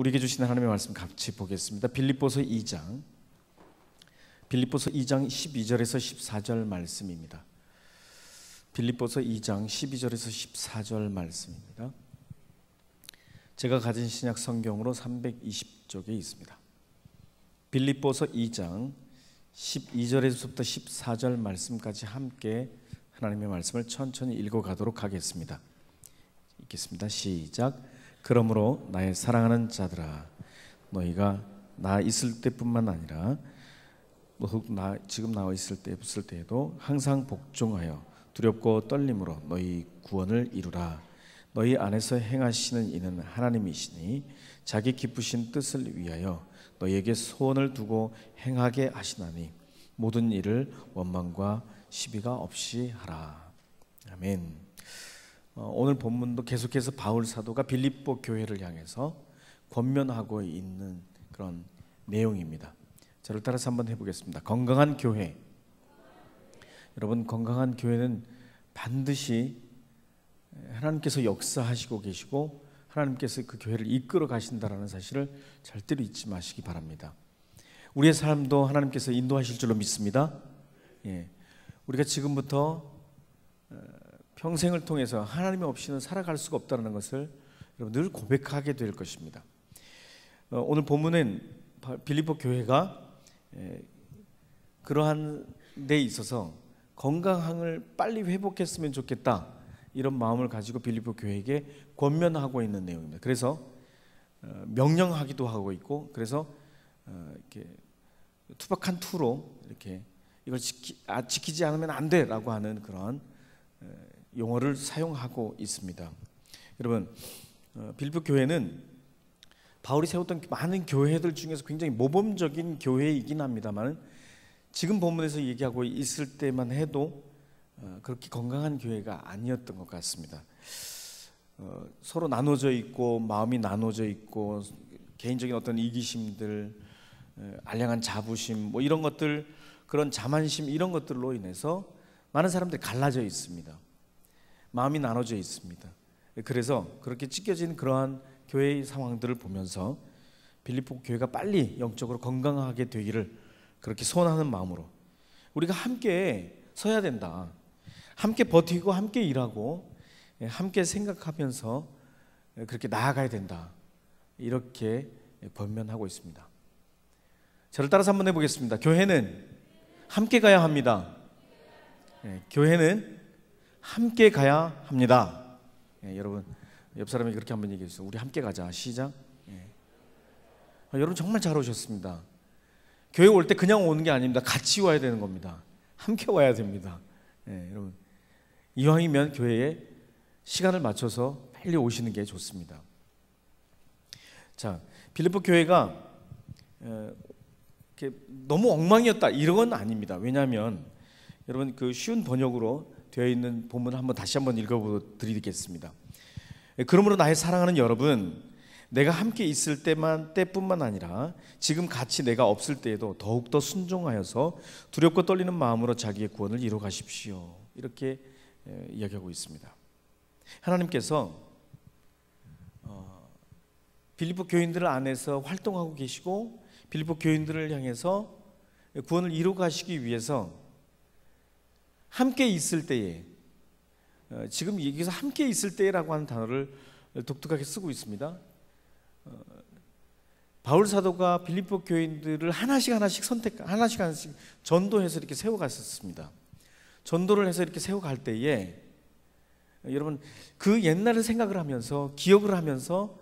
우리에게 주신 하나님의 말씀 같이 보겠습니다. 빌립보서 2장 12절에서 14절 말씀입니다. 빌립보서 2장 12절에서 14절 말씀입니다. 제가 가진 신약 성경으로 320쪽에 있습니다. 빌립보서 2장 12절에서부터 14절 말씀까지 함께 하나님의 말씀을 천천히 읽어가도록 하겠습니다. 읽겠습니다. 시작. 그러므로 나의 사랑하는 자들아, 너희가 나 있을 때뿐만 아니라 지금 나와 있을 때에도 항상 복종하여 두렵고 떨림으로 너희 구원을 이루라. 너희 안에서 행하시는 이는 하나님이시니 자기 기쁘신 뜻을 위하여 너희에게 소원을 두고 행하게 하시나니 모든 일을 원망과 시비가 없이 하라. 아멘. 오늘 본문도 계속해서 바울 사도가 빌립보 교회를 향해서 권면하고 있는 그런 내용입니다. 저를 따라서 한번 해보겠습니다. 건강한 교회. 여러분, 건강한 교회는 반드시 하나님께서 역사하시고 계시고 하나님께서 그 교회를 이끌어 가신다는 사실을 절대로 잊지 마시기 바랍니다. 우리의 삶도 하나님께서 인도하실 줄로 믿습니다. 우리가 지금부터 평생을 통해서 하나님 없이는 살아갈 수가 없다는 것을 늘 고백하게 될 것입니다. 오늘 본문은 빌립보 교회가 그러한 데 있어서 건강을 빨리 회복했으면 좋겠다, 이런 마음을 가지고 빌립보 교회에게 권면하고 있는 내용입니다. 그래서 명령하기도 하고 있고, 그래서 이렇게 투박한 투로 이렇게 이걸 지키지 않으면 안 돼라고 하는 그런 용어를 사용하고 있습니다. 여러분, 빌립보 교회는 바울이 세웠던 많은 교회들 중에서 굉장히 모범적인 교회이긴 합니다만, 지금 본문에서 얘기하고 있을 때만 해도 그렇게 건강한 교회가 아니었던 것 같습니다. 서로 나눠져 있고, 마음이 나눠져 있고, 개인적인 어떤 이기심들, 알량한 자부심, 뭐 이런 것들, 그런 자만심, 이런 것들로 인해서 많은 사람들이 갈라져 있습니다. 마음이 나눠져 있습니다. 그래서 그렇게 찢겨진 그러한 교회의 상황들을 보면서 빌립보 교회가 빨리 영적으로 건강하게 되기를 그렇게 소원하는 마음으로 우리가 함께 서야 된다, 함께 버티고 함께 일하고 함께 생각하면서 그렇게 나아가야 된다, 이렇게 권면하고 있습니다. 저를 따라서 한번 해보겠습니다. 교회는 함께 가야 합니다. 교회는 함께 가야 합니다. 여러분, 옆 사람이 그렇게 한번 얘기해 주세요. 우리 함께 가자. 시작. 여러분 정말 잘 오셨습니다. 교회 올 때 그냥 오는 게 아닙니다. 같이 와야 되는 겁니다. 함께 와야 됩니다. 여러분, 이왕이면 교회에 시간을 맞춰서 빨리 오시는 게 좋습니다. 자, 빌립보 교회가 너무 엉망이었다, 이런 건 아닙니다. 왜냐하면 여러분, 그 쉬운 번역으로 되어 있는 본문을 다시 한번 읽어드리겠습니다. 그러므로 나의 사랑하는 여러분, 내가 함께 있을 때뿐만 아니라 지금 같이 내가 없을 때에도 더욱더 순종하여서 두렵고 떨리는 마음으로 자기의 구원을 이루어 가십시오. 이렇게 이야기하고 있습니다. 하나님께서 빌립보 교인들 안에서 활동하고 계시고, 빌립보 교인들을 향해서 구원을 이루어 가시기 위해서 함께 있을 때에, 지금 여기서 함께 있을 때라고 하는 단어를 독특하게 쓰고 있습니다. 바울 사도가 빌립보 교인들을 하나씩 하나씩 전도해서 이렇게 세워갔었습니다. 전도를 해서 이렇게 세워갈 때에 여러분, 그 옛날을 생각을 하면서, 기억을 하면서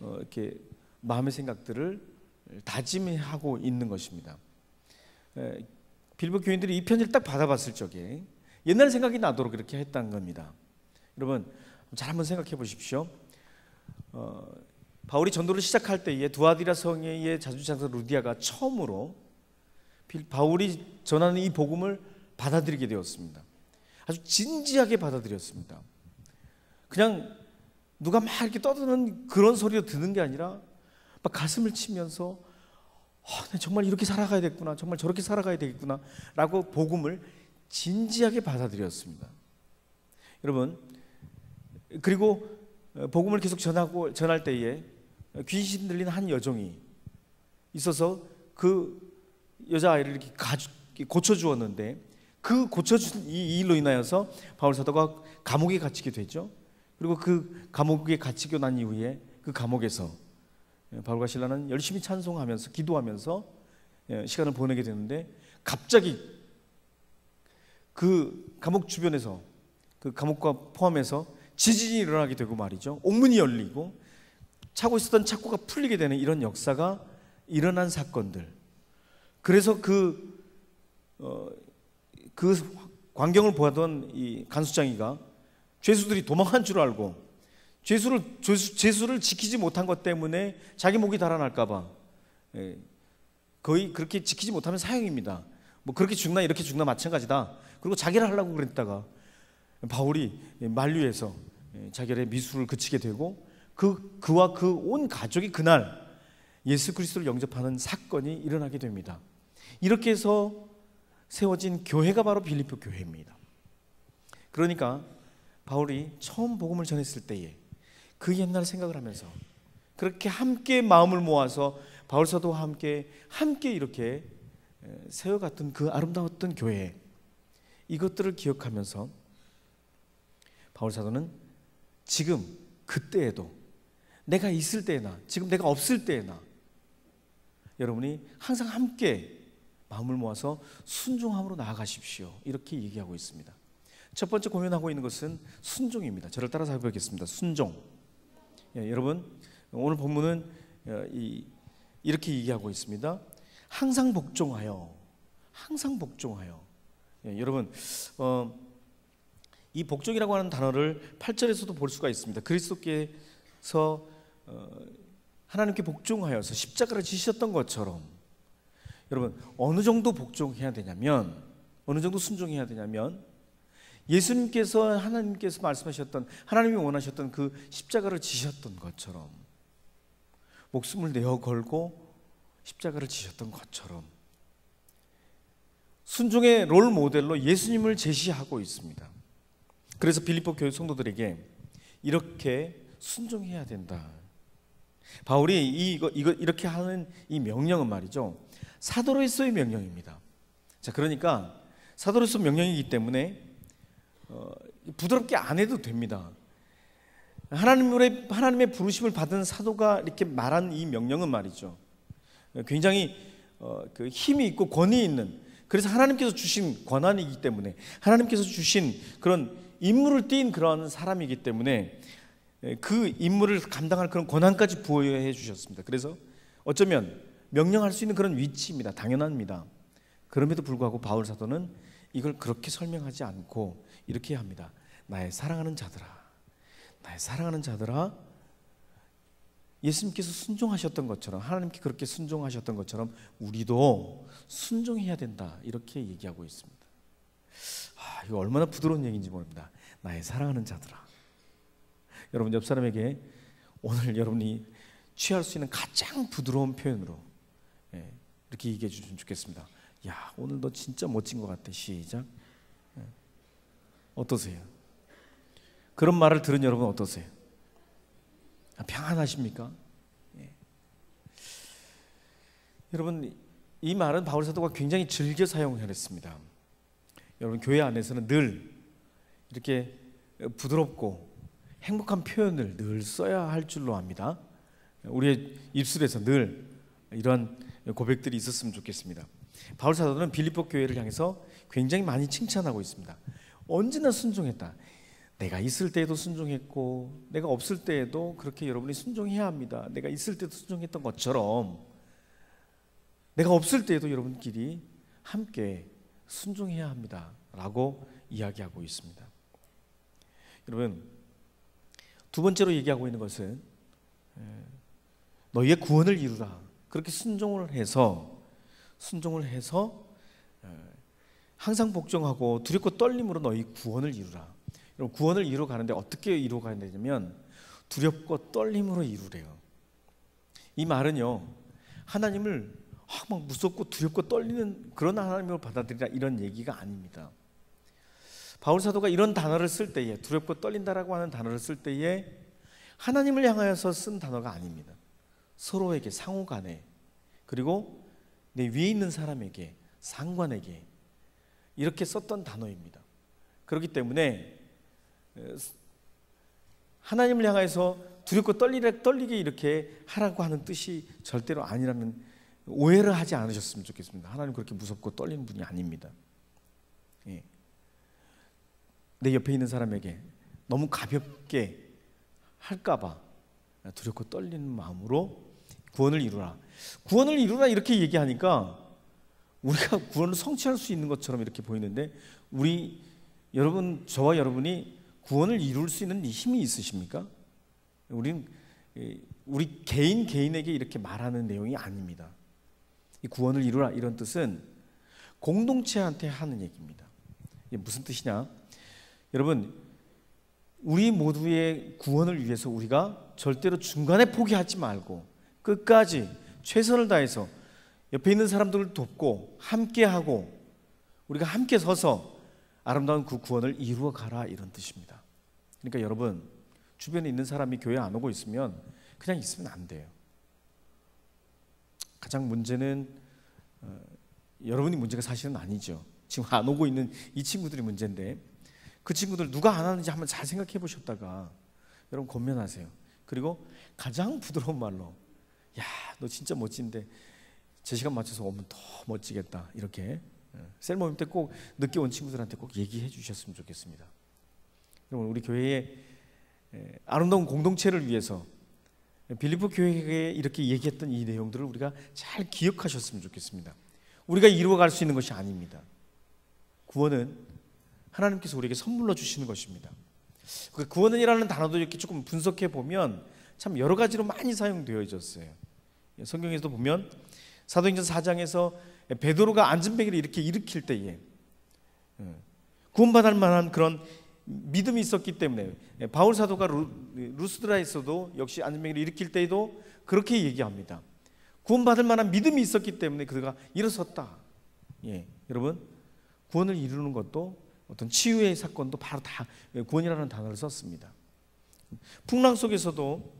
이렇게 마음의 생각들을 다짐하고 있는 것입니다. 빌립보 교인들이 이 편지를 딱 받아봤을 적에 옛날 생각이 나도록 이렇게 했다는 겁니다. 여러분, 잘 한번 생각해 보십시오. 바울이 전도를 시작할 때에 두아디라 성의 자주장사 루디아가 처음으로 바울이 전하는 이 복음을 받아들이게 되었습니다. 아주 진지하게 받아들였습니다. 그냥 누가 막 이렇게 떠드는 그런 소리로 듣는 게 아니라 막 가슴을 치면서 정말 이렇게 살아가야 되겠구나, 정말 저렇게 살아가야 되겠구나 라고 복음을 진지하게 받아들였습니다. 여러분, 그리고 복음을 계속 전할 때에 귀신 들린 한 여종이 있어서 그 여자아이를 이렇게 고쳐주었는데, 그 고쳐준 이 일로 인하여서 바울 사도가 감옥에 갇히게 되죠. 그리고 그 감옥에 갇히고 난 이후에 그 감옥에서 바울과 실라는 열심히 찬송하면서 기도하면서 시간을 보내게 되는데, 갑자기 그 감옥 주변에서, 그 감옥과 포함해서 지진이 일어나게 되고 말이죠. 옥문이 열리고 차고 있었던 창고가 풀리게 되는 이런 역사가 일어난 사건들. 그래서 그 광경을 보던 이 간수장이가 죄수들이 도망한 줄 알고 죄수를 지키지 못한 것 때문에 자기 목이 달아날까봐, 거의 그렇게 지키지 못하면 사형입니다. 뭐 그렇게 죽나 이렇게 죽나 마찬가지다. 그리고 자결을 하려고 그랬다가 바울이 만류해서 자결의 미수를 그치게 되고, 그와 그 온 가족이 그날 예수 그리스도를 영접하는 사건이 일어나게 됩니다. 이렇게 해서 세워진 교회가 바로 빌립보 교회입니다. 그러니까 바울이 처음 복음을 전했을 때에 그 옛날 생각을 하면서 그렇게 함께 마음을 모아서 바울 사도와 함께 이렇게 세워갔던 그 아름다웠던 교회, 이것들을 기억하면서 바울 사도는 지금 그때에도, 내가 있을 때나 지금 내가 없을 때나 여러분이 항상 함께 마음을 모아서 순종함으로 나아가십시오, 이렇게 얘기하고 있습니다. 첫 번째 고민하고 있는 것은 순종입니다. 저를 따라서 해보겠습니다. 순종. 여러분, 오늘 본문은 이렇게 얘기하고 있습니다. 항상 복종하여, 항상 복종하여. 여러분, 이 복종이라고 하는 단어를 8절에서도 볼 수가 있습니다. 그리스도께서 하나님께 복종하여서 십자가를 지셨던 것처럼, 여러분, 어느 정도 복종해야 되냐면, 어느 정도 순종해야 되냐면, 예수님께서, 하나님께서 말씀하셨던, 하나님이 원하셨던 그 십자가를 지셨던 것처럼, 목숨을 내어 걸고 십자가를 지셨던 것처럼 순종의 롤 모델로 예수님을 제시하고 있습니다. 그래서 빌립보 교회 성도들에게 이렇게 순종해야 된다. 바울이 이렇게 하는 이 명령은 말이죠, 사도로서의 명령입니다. 자, 그러니까 사도로서 명령이기 때문에 부드럽게 안 해도 됩니다. 하나님의 부르심을 받은 사도가 이렇게 말한 이 명령은 말이죠, 굉장히 그 힘이 있고 권위 있는, 그래서 하나님께서 주신 권한이기 때문에, 하나님께서 주신 그런 임무를 띈 그런 사람이기 때문에 그 임무를 감당할 그런 권한까지 부여해 주셨습니다. 그래서 어쩌면 명령할 수 있는 그런 위치입니다. 당연합니다. 그럼에도 불구하고 바울 사도는 이걸 그렇게 설명하지 않고 이렇게 합니다. 나의 사랑하는 자들아, 나의 사랑하는 자들아, 예수님께서 순종하셨던 것처럼, 하나님께 그렇게 순종하셨던 것처럼 우리도 순종해야 된다, 이렇게 얘기하고 있습니다. 이거 얼마나 부드러운 얘기인지 모릅니다. 나의 사랑하는 자들아. 여러분, 옆 사람에게 오늘 여러분이 취할 수 있는 가장 부드러운 표현으로 이렇게 얘기해 주시면 좋겠습니다. 야, 오늘 너 진짜 멋진 것 같아. 시작. 어떠세요? 그런 말을 들은 여러분 어떠세요? 평안하십니까? 여러분, 이 말은 바울 사도가 굉장히 즐겨 사용했습니다. 여러분, 교회 안에서는 늘 이렇게 부드럽고 행복한 표현을 늘 써야 할 줄로 압니다. 우리의 입술에서 늘 이런 고백들이 있었으면 좋겠습니다. 바울 사도는 빌립보 교회를 향해서 굉장히 많이 칭찬하고 있습니다. 언제나 순종했다. 내가 있을 때에도 순종했고 내가 없을 때에도 그렇게 여러분이 순종해야 합니다. 내가 있을 때도 순종했던 것처럼 내가 없을 때에도 여러분끼리 함께 순종해야 합니다 라고 이야기하고 있습니다. 여러분, 두 번째로 얘기하고 있는 것은 너희의 구원을 이루라. 그렇게 순종을 해서 항상 복종하고 두렵고 떨림으로 너희 구원을 이루라. 여러분, 구원을 이루어 가는데 어떻게 이루어 가야 되냐면 두렵고 떨림으로 이루래요. 이 말은요, 하나님을 막 무섭고 두렵고 떨리는 그런 하나님으로 받아들이라, 이런 얘기가 아닙니다. 바울 사도가 이런 단어를 쓸 때에, 두렵고 떨린다라고 하는 단어를 쓸 때에 하나님을 향하여서 쓴 단어가 아닙니다. 서로에게 상호 간에, 그리고 내 위에 있는 사람에게, 상관에게 이렇게 썼던 단어입니다. 그렇기 때문에 하나님을 향해서 두렵고 떨리게 이렇게 하라고 하는 뜻이 절대로 아니라는 오해를 하지 않으셨으면 좋겠습니다. 하나님 그렇게 무섭고 떨리는 분이 아닙니다. 예. 내 옆에 있는 사람에게 너무 가볍게 할까봐 두렵고 떨리는 마음으로 구원을 이루라. 구원을 이루라 이렇게 얘기하니까 우리가 구원을 성취할 수 있는 것처럼 이렇게 보이는데, 여러분, 저와 여러분이 구원을 이룰 수 있는 힘이 있으십니까? 우리 개인에게 이렇게 말하는 내용이 아닙니다. 이 구원을 이루라 이런 뜻은 공동체한테 하는 얘기입니다. 이게 무슨 뜻이냐? 여러분, 우리 모두의 구원을 위해서 우리가 절대로 중간에 포기하지 말고 끝까지 최선을 다해서 옆에 있는 사람들을 돕고 함께하고 우리가 함께 서서 아름다운 그 구원을 이루어 가라 이런 뜻입니다. 그러니까 여러분, 주변에 있는 사람이 교회 안 오고 있으면 그냥 있으면 안 돼요. 가장 문제는 여러분이 문제가 사실은 아니죠. 지금 안 오고 있는 이 친구들이 문제인데, 그 친구들 누가 안 하는지 한번 잘 생각해 보셨다가 여러분 권면하세요. 그리고 가장 부드러운 말로, 야, 너 진짜 멋진데 제 시간 맞춰서 오면 더 멋지겠다, 이렇게 셀 모임 때 꼭 늦게 온 친구들한테 꼭 얘기해 주셨으면 좋겠습니다. 여러분, 우리 교회의 아름다운 공동체를 위해서 빌립보 교회에 이렇게 얘기했던 이 내용들을 우리가 잘 기억하셨으면 좋겠습니다. 우리가 이루어갈 수 있는 것이 아닙니다. 구원은 하나님께서 우리에게 선물로 주시는 것입니다. 그 구원이라는 단어도 이렇게 조금 분석해 보면 참 여러 가지로 많이 사용되어졌어요. 성경에서도 보면 사도행전 4장에서 베드로가 안전뱅이를 이렇게 일으킬 때에 구원받을 만한 그런 믿음이 있었기 때문에, 바울 사도가 루스드라에서도 역시 안전뱅이를 일으킬 때에도 그렇게 얘기합니다. 구원받을 만한 믿음이 있었기 때문에 그가 일어섰다. 예, 여러분, 구원을 이루는 것도 어떤 치유의 사건도 바로 다 구원이라는 단어를 썼습니다. 풍랑 속에서도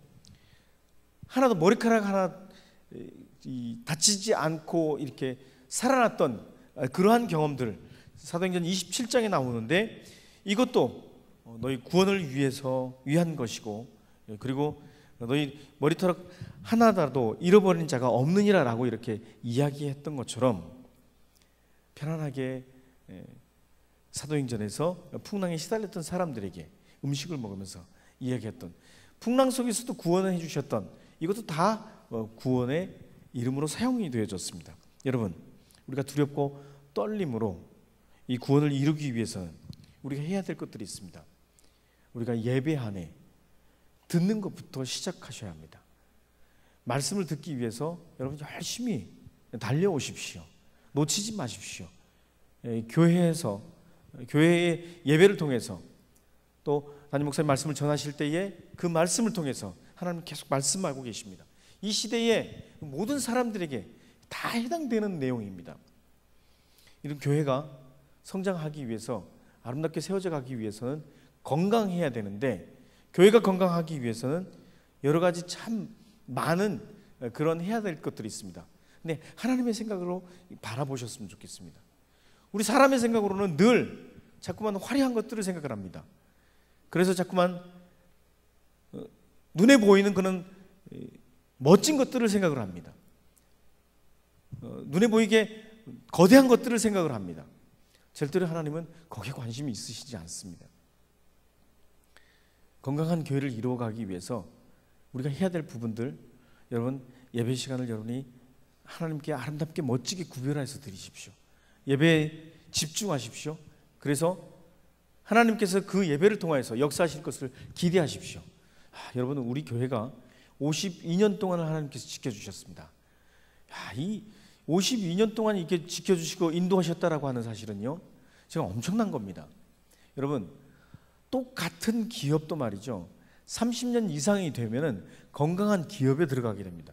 하나도 머리카락 하나 다치지 않고 이렇게 살아났던 그러한 경험들 사도행전 27장에 나오는데, 이것도 너희 구원을 위한 것이고, 그리고 너희 머리털 하나라도 잃어버린 자가 없느니라 라고 이렇게 이야기했던 것처럼 편안하게 사도행전에서 풍랑에 시달렸던 사람들에게 음식을 먹으면서 이야기했던, 풍랑 속에서도 구원을 해주셨던, 이것도 다 구원의 이름으로 사용이 되어졌습니다. 여러분, 우리가 두렵고 떨림으로 이 구원을 이루기 위해서는 우리가 해야 될 것들이 있습니다. 우리가 예배 안에 듣는 것부터 시작하셔야 합니다. 말씀을 듣기 위해서 여러분 열심히 달려오십시오. 놓치지 마십시오. 교회에서, 교회의 예배를 통해서, 또 담임 목사님 말씀을 전하실 때에 그 말씀을 통해서 하나님 계속 말씀하고 계십니다. 이 시대의 모든 사람들에게 다 해당되는 내용입니다. 이런 교회가 성장하기 위해서, 아름답게 세워져 가기 위해서는 건강해야 되는데, 교회가 건강하기 위해서는 여러 가지 참 많은 그런 해야 될 것들이 있습니다. 근데 하나님의 생각으로 바라보셨으면 좋겠습니다. 우리 사람의 생각으로는 늘 자꾸만 화려한 것들을 생각을 합니다. 그래서 자꾸만 눈에 보이는 그런 멋진 것들을 생각을 합니다. 눈에 보이게 거대한 것들을 생각을 합니다. 절대로 하나님은 거기에 관심이 있으시지 않습니다. 건강한 교회를 이루어가기 위해서 우리가 해야 될 부분들, 여러분 예배 시간을 여러분이 하나님께 아름답게 멋지게 구별해서 드리십시오. 예배에 집중하십시오. 그래서 하나님께서 그 예배를 통해서 역사하실 것을 기대하십시오. 여러분은 우리 교회가 52년 동안 하나님께서 지켜주셨습니다. 이 52년 동안 이렇게 지켜주시고 인도하셨다라고 하는 사실은요, 제가 엄청난 겁니다. 여러분, 똑같은 기업도 말이죠, 30년 이상이 되면은 건강한 기업에 들어가게 됩니다.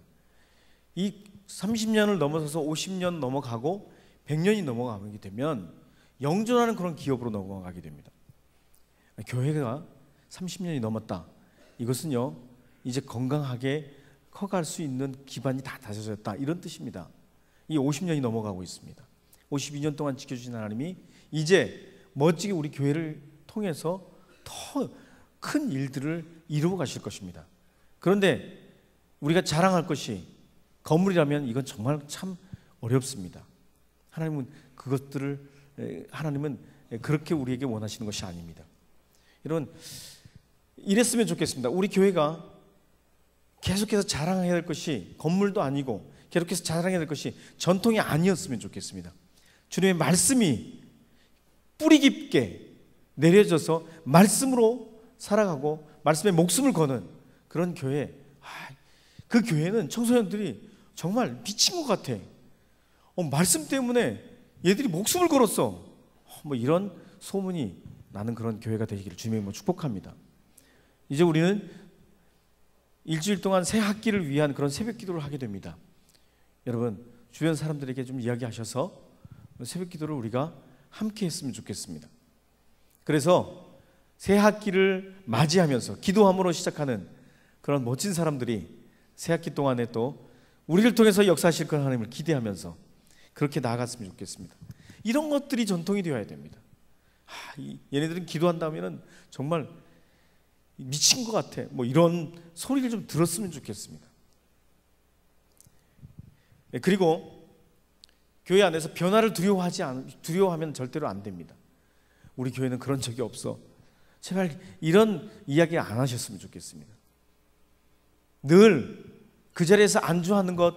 이 30년을 넘어서서 50년 넘어가고 100년이 넘어가게 되면 영존하는 그런 기업으로 넘어가게 됩니다. 교회가 30년이 넘었다. 이것은요, 이제 건강하게 커갈 수 있는 기반이 다 다져졌다, 이런 뜻입니다. 이 50년이 넘어가고 있습니다. 52년 동안 지켜주신 하나님이 이제 멋지게 우리 교회를 통해서 더 큰 일들을 이루어 가실 것입니다. 그런데 우리가 자랑할 것이 건물이라면 이건 정말 참 어렵습니다. 하나님은 그렇게 우리에게 원하시는 것이 아닙니다. 여러분, 이랬으면 좋겠습니다. 우리 교회가 계속해서 자랑해야 될 것이 건물도 아니고 계속해서 자랑해야 될 것이 전통이 아니었으면 좋겠습니다. 주님의 말씀이 뿌리 깊게 내려져서 말씀으로 살아가고 말씀에 목숨을 거는 그런 교회, 그 교회는 청소년들이 정말 미친 것 같아. 말씀 때문에 얘들이 목숨을 걸었어. 뭐 이런 소문이 나는 그런 교회가 되기를 주님의 축복합니다. 이제 우리는 일주일 동안 새 학기를 위한 그런 새벽 기도를 하게 됩니다. 여러분, 주변 사람들에게 좀 이야기하셔서 새벽 기도를 우리가 함께 했으면 좋겠습니다. 그래서 새 학기를 맞이하면서 기도함으로 시작하는 그런 멋진 사람들이 새 학기 동안에 또 우리를 통해서 역사하실 그 하나님을 기대하면서 그렇게 나아갔으면 좋겠습니다. 이런 것들이 전통이 되어야 됩니다. 얘네들은 기도한다면 정말 미친 것 같아, 뭐 이런 소리를 좀 들었으면 좋겠습니다. 그리고 교회 안에서 변화를 두려워하면 절대로 안 됩니다. 우리 교회는 그런 적이 없어, 제발 이런 이야기 안 하셨으면 좋겠습니다. 늘 그 자리에서 안주하는 것,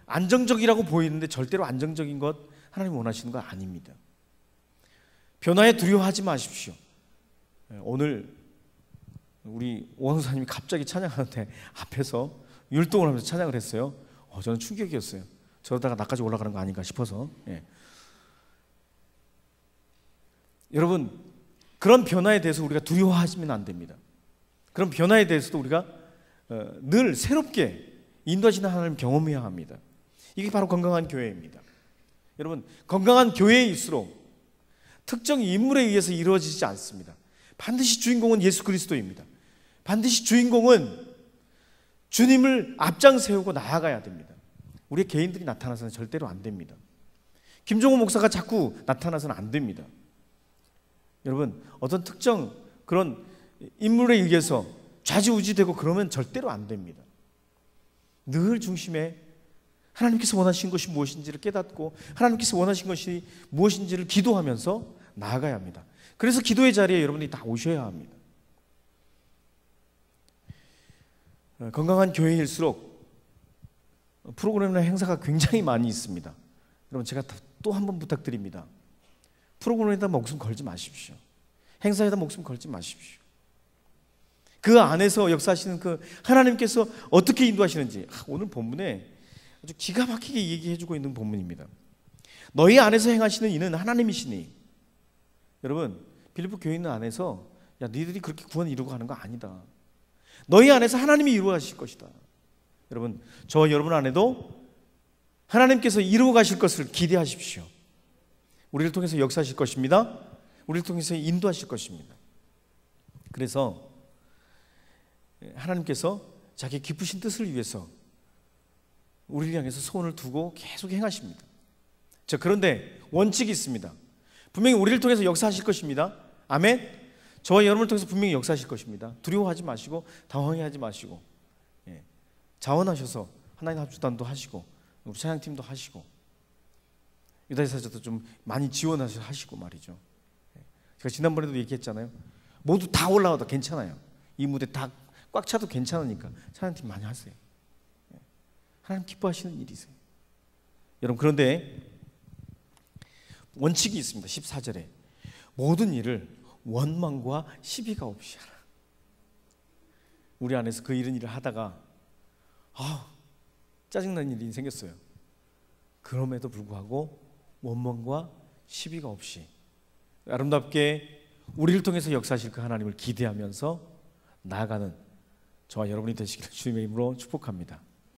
안정적이라고 보이는데 절대로 안정적인 것 하나님 원하시는 거 아닙니다. 변화에 두려워하지 마십시오. 오늘 우리 오왕수사님이 갑자기 찬양하는데 앞에서 율동을 하면서 찬양을 했어요. 저는 충격이었어요. 저러다가 나까지 올라가는 거 아닌가 싶어서. 여러분, 그런 변화에 대해서 우리가 두려워하시면 안 됩니다. 그런 변화에 대해서도 우리가 늘 새롭게 인도하시는 하나님 경험해야 합니다. 이게 바로 건강한 교회입니다. 여러분, 건강한 교회일수록 특정 인물에 의해서 이루어지지 않습니다. 반드시 주인공은 예수 그리스도입니다. 반드시 주인공은 주님을 앞장 세우고 나아가야 됩니다. 우리 개인들이 나타나서는 절대로 안 됩니다. 김종호 목사가 자꾸 나타나서는 안 됩니다. 여러분, 어떤 특정 그런 인물에 의해서 좌지우지되고 그러면 절대로 안 됩니다. 늘 중심에 하나님께서 원하신 것이 무엇인지를 깨닫고 하나님께서 원하신 것이 무엇인지를 기도하면서 나아가야 합니다. 그래서 기도의 자리에 여러분이 다 오셔야 합니다. 건강한 교회일수록 프로그램이나 행사가 굉장히 많이 있습니다. 여러분, 제가 또 한 번 부탁드립니다. 프로그램에다 목숨 걸지 마십시오. 행사에다 목숨 걸지 마십시오. 그 안에서 역사하시는 그 하나님께서 어떻게 인도하시는지 오늘 본문에 아주 기가 막히게 얘기해주고 있는 본문입니다. 너희 안에서 행하시는 이는 하나님이시니. 여러분, 빌립보 교회 있는 안에서 야, 너희들이 그렇게 구원 이루고 가는 거 아니다. 너희 안에서 하나님이 이루어 가실 것이다. 여러분, 저와 여러분 안에도 하나님께서 이루어 가실 것을 기대하십시오. 우리를 통해서 역사하실 것입니다. 우리를 통해서 인도하실 것입니다. 그래서 하나님께서 자기 기쁘신 뜻을 위해서 우리를 향해서 소원을 두고 계속 행하십니다. 자, 그런데 원칙이 있습니다. 분명히 우리를 통해서 역사하실 것입니다. 아멘. 저와 여러분을 통해서 분명히 역사하실 것입니다. 두려워하지 마시고 당황해하지 마시고 자원하셔서 하나님 합주단도 하시고 우리 찬양팀도 하시고 유다사저도 좀 많이 지원하시고 말이죠. 제가 지난번에도 얘기했잖아요. 모두 다 올라와도 괜찮아요. 이 무대 다 꽉 차도 괜찮으니까 찬양팀 많이 하세요. 하나님 기뻐하시는 일이세요. 여러분, 그런데 원칙이 있습니다. 14절에 모든 일을 원망과 시비가 없이 하라. 우리 안에서 그 이런 일을 하다가 짜증나는 일이 생겼어요. 그럼에도 불구하고 원망과 시비가 없이 아름답게 우리를 통해서 역사하실 그 하나님을 기대하면서 나아가는 저와 여러분이 되시기를 주님의 이름으로 축복합니다.